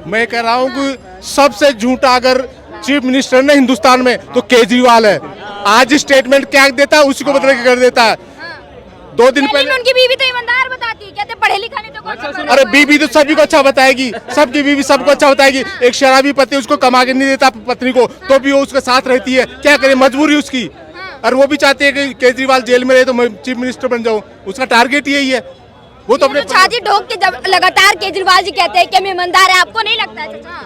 मैं कह रहा हूँ कि सबसे झूठा अगर चीफ मिनिस्टर ने हिंदुस्तान में तो केजरीवाल है। आज स्टेटमेंट क्या देता है उसी को बदल के कर देता है। 2 दिन पहले उनकी बीवी तो ईमानदार बताती है, कहते पढ़े लिखा नहीं तो कौन सा। अरे बीवी तो सभी को अच्छा बताएगी, सबकी बीवी सबको अच्छा बताएगी। एक शराबी पति उसको कमा के नहीं देता पत्नी को, तो भी वो उसके साथ रहती है। क्या करे, मजबूरी उसकी। और वो भी चाहते हैं कि केजरीवाल जेल में रहे तो मैं चीफ मिनिस्टर बन जाऊं। उसका टारगेट यही है। वो तो अपने छाती ठोक के जब लगातार केजरीवाल जी कहते हैं कि हम ईमानदार है, आपको नहीं लगता है चाचा?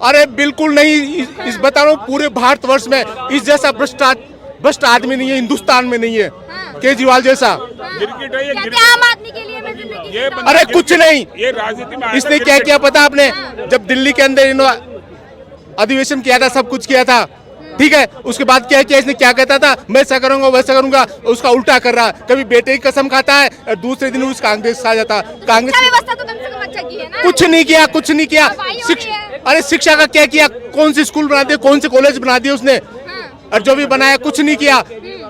अरे बिल्कुल नहीं। इस बता रहा हूँ पूरे भारतवर्ष में इस जैसा भ्रष्ट आदमी नहीं है, हिंदुस्तान में नहीं है केजरीवाल जैसा। आम आदमी के लिए मैं जिंदगी अरे कुछ नहीं, ये राजनीति में इसने क्या किया पता आपने? जब दिल्ली के अंदर इन्होंने अधिवेशन किया था, सब कुछ किया था, ठीक है। उसके बाद क्या किया इसने? क्या कहता था, मैं ऐसा करूंगा वैसा करूंगा, उसका उल्टा कर रहा। कभी बेटे की कसम खाता है और दूसरे दिन उस कांग्रेस खा जाता। कांग्रेस व्यवस्था तो कम से कम अच्छा की है ना। कुछ नहीं किया, कुछ नहीं किया। अरे शिक्षा का क्या किया? कौन से स्कूल बना दिए, कौन से कॉलेज बना दिए उसने? और जो भी बनाया कुछ नहीं किया।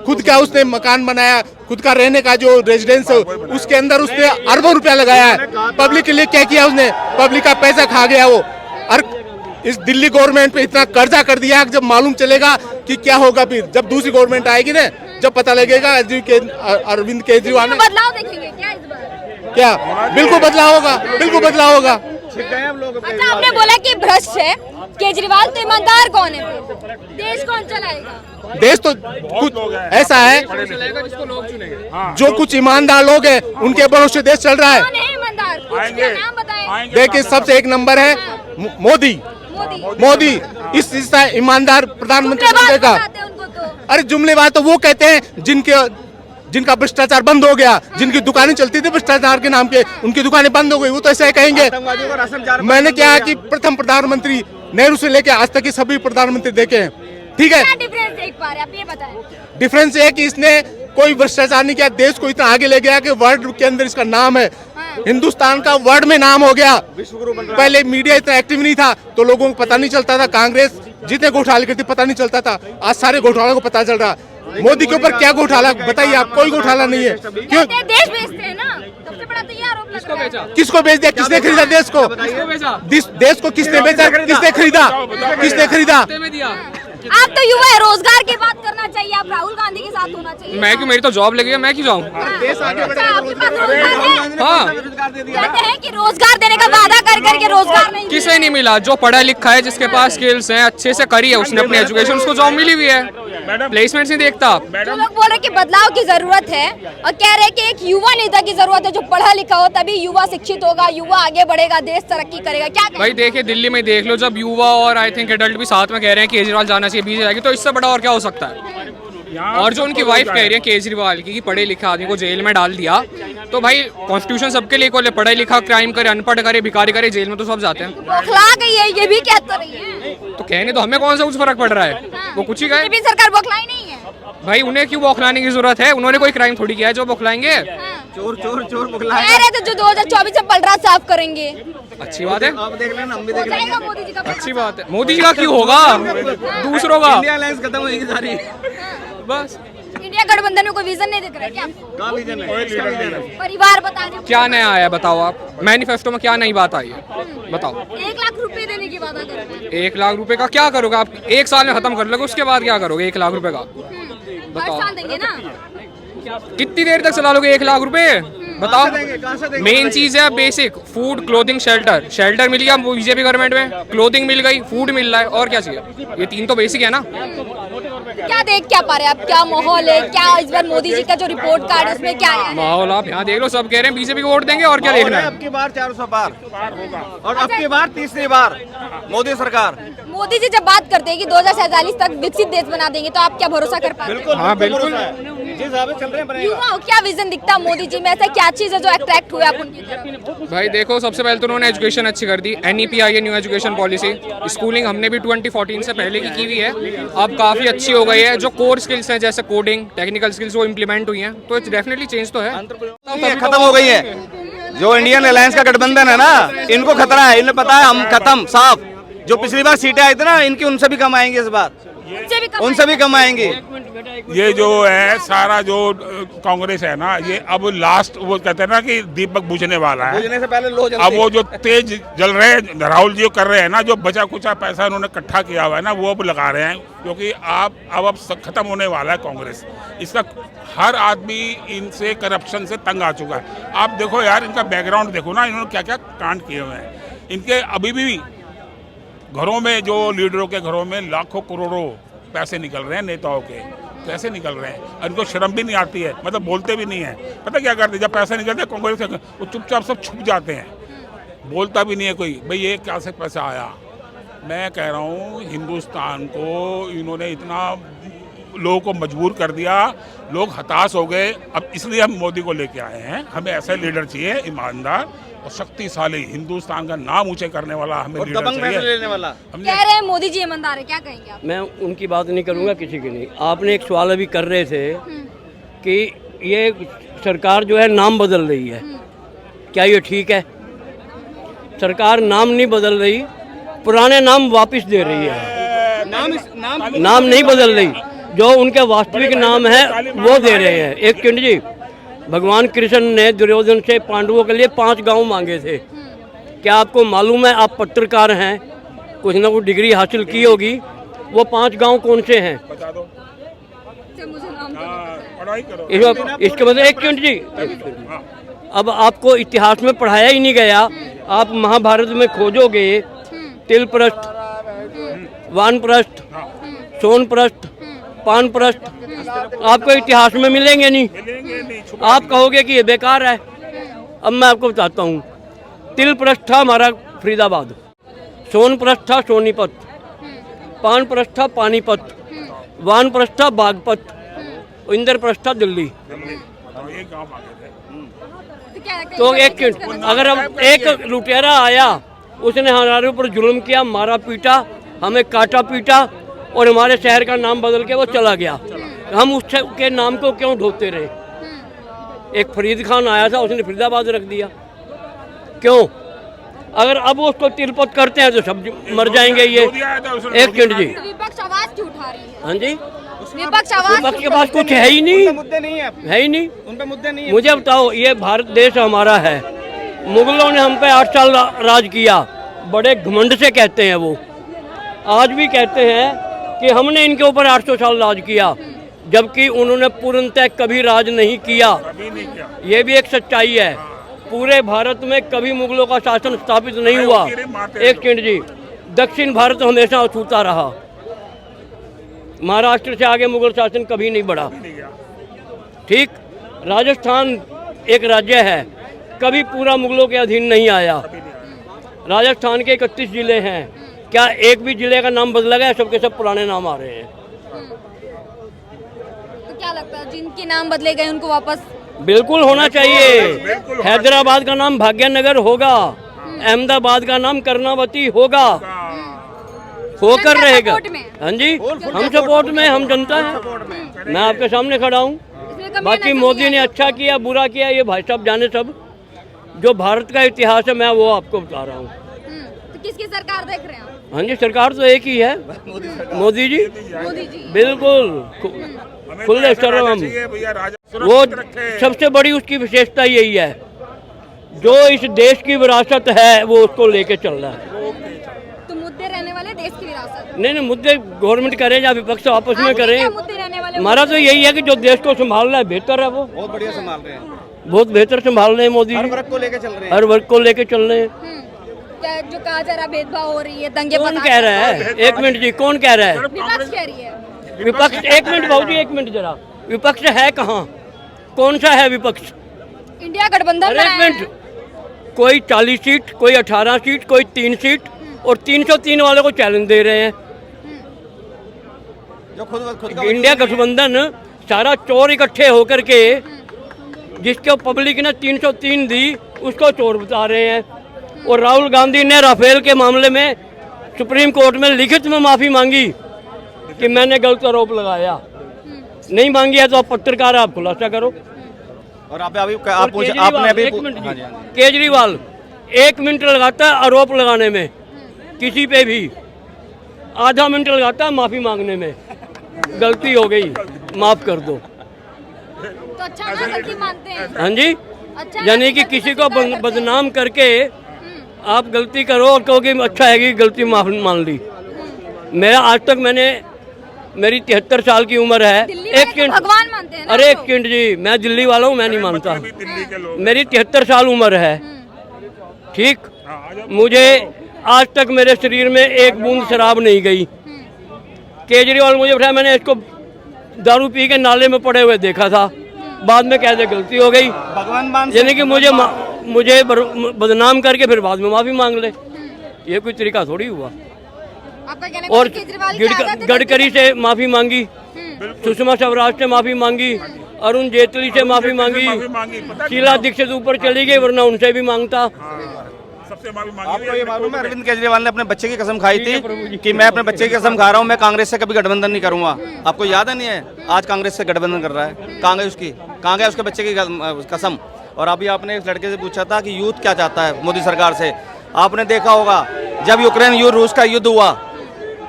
खुद का उसने मकान बनाया, खुद का रहने का जो रेजिडेंस है उसके अंदर उसने अरबों रुपया लगाया है। पब्लिक के लिए क्या किया उसने? पब्लिक का पैसा खा गया वो। और इस दिल्ली गवर्नमेंट पे इतना कर्जा कर दिया कि जब मालूम चलेगा कि क्या होगा, फिर जब दूसरी गवर्नमेंट आएगी ना, जब पता लगेगा अरविंद केजरीवाल ने बदलाव देखेंगे क्या इस बार? क्या? बिल्कुल बदलाव होगा, बिल्कुल बदलाव होगा। अच्छा, आपने बोला कि भ्रष्ट है केजरीवाल, तो ईमानदार कौन है? देश कौन चलाएगा? देश तो कुछ ऐसा है जो कुछ ईमानदार लोग हैं उनके भरोसे देश चल रहा है। कौन है ईमानदार? कुछ का नाम बताएं। देखिए सबसे एक नंबर है मोदी। मोदी इस ईमानदार प्रधानमंत्री बनने का। उनको तो अरे जुमलेबाज तो वो कहते हैं जिनका भ्रष्टाचार बंद हो गया, जिनकी दुकानें चलती थी भ्रष्टाचार के नाम पे, उनकी दुकानें बंद हो गई, वो तो ऐसा ही कहेंगे। मैंने क्या है कि प्रथम प्रधानमंत्री नेहरू से लेके आज तक के सभी प्रधानमंत्री देखे हैं, ठीक है। क्या डिफरेंस है एक बार आप ये बताएं? डिफरेंस ये है कि इसने कोई भ्रष्टाचार नहीं किया, देश को इतना आगे ले गया कि वर्ल्ड के अंदर इसका नाम है। हिंदुस्तान का वर्ल्ड में नाम हो गया। पहले मीडिया इतना एक्टिव नहीं था तो लोगों को पता नहीं चलता था, कांग्रेस जितने घोटाले करती पता नहीं चलता था। आज सारे घोटालों को पता चल रहा। मोदी के ऊपर क्या घोटाला बताइए आप? कोई घोटाला नहीं है। क्यों? देश बेचते हैं ना, सबसे बड़ा तो ये आरोप लग रहा है। किसको बेच दिया? किसने खरीदा देश को? देश को किसने बेचा? किसने खरीदा? किसने खरीदा? आप तो युवा है, रोजगार की बात करना चाहिए, आप राहुल गांधी के साथ होना चाहिए। मैं क्यों, मेरी तो जॉब लगी है, मैं क्यों जाऊँ? अच्छा, आपके पास रोजगार है? हाँ, कहते हैं कि रोजगार देने का वादा कर करके रोजगार नहीं किसे नहीं मिला? जो पढ़ा लिखा है, जिसके पास स्किल्स हैं, अच्छे से करी है उसने अपनी एजुकेशन, उसको जॉब मिली हुई है। प्लेसमेंट्स नहीं देखता आप। जो लोग बोल रहे कि बदलाव की जरूरत है और कह रहे कि एक युवा नेता की जरूरत है जो पढ़ा लिखा हो, तभी युवा शिक्षित होगा, युवा आगे बढ़ेगा, देश तरक्की करेगा। क्या भाई देखिए दिल्ली में देख लो, जब युवा और आई थिंक एडल्ट भी साथ में कह रहे हैं केजरीवाल जाना चाहिए, बीजेपी जाएगी, तो इससे बड़ा और क्या हो सकता है? और जो उनकी वाइफ कह रही है केजरीवाल की कि पढ़े लिखे आदमी को जेल में डाल दिया, तो भाई कॉन्स्टिट्यूशन सबके लिए इक्वल है। पढ़ा लिखा क्राइम करे, अनपढ़ करे, भिखारी करे, जेल में तो सब जाते हैं। बौखला गई है, ये भी कहते रही है। तो कहने तो हमें कौन सा कुछ फर्क पड़ रहा है? वो कुछ ही कहे। बीजेपी सरकार बौखलाई नहीं है भाई उन्हें क्यों बौखलाने की जरूरत है? उन्होंने कोई क्राइम थोड़ी किया है जो बौखलाएंगे। चोर चोर चोर कह रहे थे जो 2024 में पलड़ा साफ करेंगे। अच्छी बात है, आप देख लेना, हम भी देख जाएगा मोदी जी का। अच्छी बात है। मोदी जी का क्यों होगा, दूसरों का। इंडिया अलायंस खत्म होगी सारी। बस इंडिया गठबंधन में कोई विजन नहीं दिख रहा है क्या? कहाँ विजन है? इसका विजन है। परिवार बता दो क्या नया आया बताओ आप? मैनिफेस्टो में क्या नई बात आई है बताओ? 1 लाख रुपए देने की वादा कर रहे हैं। 1 लाख रुपए का क्या करोगे आप? 1 साल में खत्म कर लोगे, उसके बाद क्या करोगे 1 लाख रुपए का? हर साल देंगे ना? कितनी देर तक चला लोगे 1 लाख रुपए बताओ? मेन चीज है basic food, clothing, shelter. Shelter मिल गया बीजेपी गवर्नमेंट में, क्लोथिंग मिल गई, फूड मिल रहा है, और क्या चाहिए? ये 3 तो बेसिक है ना। क्या देख क्या पा रहे हैं आप? क्या माहौल है? क्या इस बार मोदी जी का जो रिपोर्ट कार्ड है उसमें क्या है? माहौल आप यहाँ देख लो, सब कह रहे हैं बीजेपी को वोट देंगे, और क्या देखना है? अब की बार 400 पार और अब की बार तीसरी बार मोदी सरकार। मोदी जी जब बात करते हैं कि 2047 तक विकसित देश बना देंगे, तो आप क्या भरोसा कर पाते हैं? हाँ बिल्कुल। जिस हिसाब से चल रहे हैं बनेगा। युवाओं क्या विजन दिखता है मोदी जी में? ऐसा क्या चीज है जो अट्रैक्ट हुआ आप उनकी तरफ? भाई देखो, सबसे पहले तो उन्होंने एजुकेशन अच्छी कर दी। NEP आई है, न्यू एजुकेशन पॉलिसी। स्कूलिंग हमने भी 2014 से पहले की हुई है, अब काफ़ी अच्छी हो गई है। जो कोर स्किल्स हैं जैसे कोडिंग, टेक्निकल स्किल्स, वो इम्प्लीमेंट हुई हैं, तो डेफिनेटली चेंज तो है। खत्म हो गई है जो इंडियन अलायंस का गठबंधन है ना, इनको खतरा है। इन्हें पता है हम खत्म साफ। जो पिछली बार सीटें आई थी ना इनकी, उनसे भी कम आएंगी इस बार, उनसे भी कम आएंगी। ये जो है सारा जो कांग्रेस है ना, ये अब लास्ट वो कहते हैं ना कि दीपक बुझने वाला है। बुझने से पहले लो जलती अब वो जो तेज जल रहे हैं, राहुल जी कर रहे हैं ना, जो बचा कुचा पैसा उन्होंने इकट्ठा किया हुआ है ना, वो अब लगा रहे हैं, क्योंकि अब खत्म होने वाला है कांग्रेस। इसका हर आदमी इनसे करप्शन से तंग आ चुका है। आप देखो यार, इनका बैकग्राउंड देखो ना, इन्होंने क्या क्या कांड किए हुए हैं। इनके अभी भी घरों में, जो लीडरों के घरों में लाखों करोड़ों पैसे निकल रहे हैं नेताओं के, कैसे निकल रहे हैं, और इनको शर्म भी नहीं आती है, मतलब बोलते भी नहीं है। पता क्या करते, जब पैसे निकलते हैं कांग्रेस से, वो चुपचाप सब छुप जाते हैं, बोलता भी नहीं है कोई, भाई ये क्या से पैसा आया। मैं कह रहा हूँ हिंदुस्तान को इन्होंने इतना लोगों को मजबूर कर दिया, लोग हताश हो गए। अब इसलिए हम मोदी को लेके आए हैं। हमें ऐसा लीडर चाहिए, ईमानदार और शक्तिशाली, हिंदुस्तान का नाम ऊंचे करने वाला हमें और लीडर दबंग चाहिए। फैसले लेने वाला। कह रहे हैं मोदी जी ईमानदार है, क्या कहेंगे आप? मैं उनकी बात नहीं करूंगा, किसी की नहीं। आपने एक सवाल अभी कर रहे थे कि ये सरकार जो है नाम बदल रही है, क्या ये ठीक है? सरकार नाम नहीं बदल रही, पुराने नाम वापस दे रही है। नाम नहीं बदल रही, जो उनके वास्तविक नाम है वो दे रहे हैं। एक सेकंड जी, भगवान कृष्ण ने दुर्योधन से पांडवों के लिए 5 गांव मांगे थे। क्या आपको मालूम है? आप पत्रकार हैं, कुछ ना कुछ डिग्री हासिल की होगी, वो 5 गांव कौन से हैं? बता दो, मुझे नाम पढ़ाई करो। इसके बाद एक मिनट जी, अब आपको इतिहास में पढ़ाया ही नहीं गया। आप महाभारत में खोजोगे तिलप्रस्थ, वानप्रस्थ, सोनप्रस्थ, पानप्रस्थ, आपको इतिहास में मिलेंगे नहीं। आप कहोगे कि ये बेकार है। अब मैं आपको बताता हूँ, तिलप्रस्थ था हमारा फरीदाबाद, सोनप्रस्थ था सोनीपत, पानप्रस्थ था पानीपत, वानप्रस्थ था बागपत, इंद्रप्रस्थ था दिल्ली। तो एक अगर हम एक लुटेरा आया, उसने हमारे ऊपर जुल्म किया, मारा पीटा, हमें काटा पीटा और हमारे शहर का नाम बदल के वो चला गया, हम उसके नाम को क्यों ढोते रहे? एक फरीद खान आया था, उसने फरीदाबाद रख दिया, क्यों? अगर अब उसको तिलपत करते हैं तो सब मर जाएंगे। ये एक मिनट जी, विपक्ष आवाज क्यों उठा रही है? हाँ जी, विपक्ष के पास कुछ है ही नहीं, मुद्दे नहीं है, है ही नहीं। उन पे मुद्दे नहीं है। मुझे बताओ, ये भारत देश हमारा है, मुगलों ने हम पे 8 साल राज किया, बड़े घमंड से कहते हैं वो, आज भी कहते हैं कि हमने इनके ऊपर 800 साल राज किया, जबकि उन्होंने पूर्णतः कभी राज नहीं किया। ये भी एक सच्चाई है, पूरे भारत में कभी मुगलों का शासन स्थापित नहीं हुआ। एक सेकंड जी, दक्षिण भारत हमेशा अछूता रहा, महाराष्ट्र से आगे मुगल शासन कभी नहीं बढ़ा। ठीक, राजस्थान एक राज्य है, कभी पूरा मुगलों के अधीन नहीं आया। राजस्थान के 31 जिले हैं, क्या एक भी जिले का नाम बदला गया? सबके सब पुराने नाम आ रहे हैं। तो क्या लगता है, जिनके नाम बदले गए उनको वापस? बिल्कुल होना चाहिए। हैदराबाद का नाम भाग्यनगर होगा, अहमदाबाद का नाम कर्णावती होगा, होकर रहेगा। हाँ जी, हम सपोर्ट में, हम जनता है, मैं आपके सामने खड़ा हूँ। बाकी मोदी ने अच्छा किया बुरा किया ये भाई साहब जाने, सब जो भारत का इतिहास है मैं वो आपको बता रहा हूँ। तो किसकी सरकार देख रहे हैं आप? हाँ जी, सरकार तो एक ही है, मोदी जी, मोदी जी। बिल्कुल खुले सर्वम। वो सबसे बड़ी उसकी विशेषता यही है, जो इस देश की विरासत है वो उसको लेके चल रहा है। तो मुद्दे रहने वाले देश की विरासत? नहीं, मुद्दे गवर्नमेंट करे या विपक्ष आपस में क्या करें, मुद्दे रहने वाले? हमारा तो यही है कि जो देश को संभालना है बेहतर है, वो बहुत बढ़िया संभाल रहे हैं, बहुत बेहतर संभाल रहे हैं मोदी हर जी, वर्ग को लेके चल रहे हैं। हर वर्ग को लेके चल रहे हैं। क्या जो कहा जा रहा भेदभाव हो रही है, दंगे कौन फसाद? कह रहा है? एक मिनट जी, कौन कह रहा है? विपक्ष कह रही है। विपक्ष, एक मिनट भाजी, एक मिनट जरा, विपक्ष है कहाँ? कौन सा है विपक्ष? इंडिया गठबंधन अरे एक मिनट, कोई 40 सीट, कोई 18 सीट, कोई 3 सीट और 303 वाले को चैलेंज दे रहे हैं। जो खुद इंडिया गठबंधन सारा चोर इकट्ठे होकर के, जिसको पब्लिक ने 303 दी उसको चोर बता रहे हैं। और राहुल गांधी ने राफेल के मामले में सुप्रीम कोर्ट में लिखित में माफी मांगी कि मैंने गलत आरोप लगाया। नहीं मांगी है तो आप पत्रकार, आप खुलासा करो। और आपने अभी एक मिनट जी, केजरीवाल 1 मिनट लगाता है आरोप लगाने में, किसी पे भी आधा मिनट लगाता है माफी मांगने में, गलती हो गई। माफ़ कर दो। तो अच्छा ना गलती मानते हैं। हाँ जी, अच्छा यानी कि किसी को बदनाम करके आप गलती करो और कहो कि अच्छा है कि गलती माफ मान ली। मेरा आज तक मेरी 73 साल की उम्र है। दिल्ली एक वाले तो सेकंड, भगवान मानते हैं ना अरे एक तो। सेकंड जी, मैं दिल्ली वाला हूँ, मैं नहीं मानता। दिल्ली के लोग मेरी 73 साल उम्र है, ठीक। मुझे आज तक मेरे शरीर में एक बूंद शराब नहीं गई। केजरीवाल मुझे बताया, मैंने इसको दारू पी के नाले में पड़े हुए देखा था, बाद में कह दे गलती हो गई। भगवान मान यानी कि मुझे बदनाम करके फिर बाद में माफी मांग ले, ये कोई तरीका थोड़ी हुआ। आपका कहने और का केजरीवाल की आदत है गडकरी से माफी मांगी, सुषमा स्वराज से माफी मांगी, अरुण जेटली से माफी मांगी, शीला दीक्षित ऊपर चली गई, वरना उनसे भी मांगता। सबसे माफी आपको ये मालूम है अरविंद केजरीवाल ने अपने बच्चे की कसम खाई थी कि मैं अपने बच्चे की कसम खा रहा हूँ, मैं कांग्रेस से कभी गठबंधन नहीं करूंगा। आपको याद है नहीं है? आज कांग्रेस से गठबंधन कर रहा है। कहाँ गया उसके बच्चे की कसम? और अभी आपने इस लड़के से पूछा था कि यूथ क्या चाहता है मोदी सरकार से। आपने देखा होगा जब यूक्रेन रूस का युद्ध हुआ,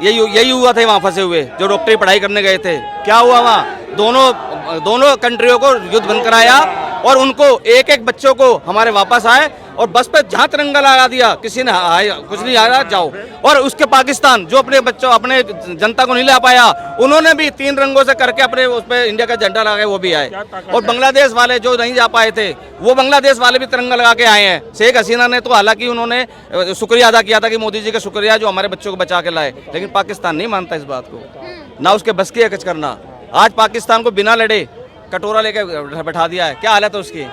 यही हुआ थे वहाँ फंसे हुए जो डॉक्टरी पढ़ाई करने गए थे। क्या हुआ वहाँ? दोनों कंट्रियों को युद्ध बंद कराया और उनको एक एक बच्चों को हमारे वापस आए और बस पे जहाँ तिरंगा लगा दिया, किसी ने कुछ नहीं आया, जाओ। और उसके पाकिस्तान जो अपने बच्चों अपने जनता को नहीं ला पाया, उन्होंने भी 3 रंगों से करके अपने उस पर इंडिया का झंडा लगा, वो भी आए। और बांग्लादेश वाले जो नहीं जा पाए थे, वो बांग्लादेश वाले भी तिरंगा लगा के आए हैं। शेख हसीना ने तो हालांकि उन्होंने शुक्रिया अदा किया था कि मोदी जी का शुक्रिया जो हमारे बच्चों को बचा के लाए, लेकिन पाकिस्तान नहीं मानता इस बात को, ना उसके बस की है कुछ करना। आज पाकिस्तान को बिना लड़े कटोरा लेके बैठा दिया है, क्या हालत है उसकी।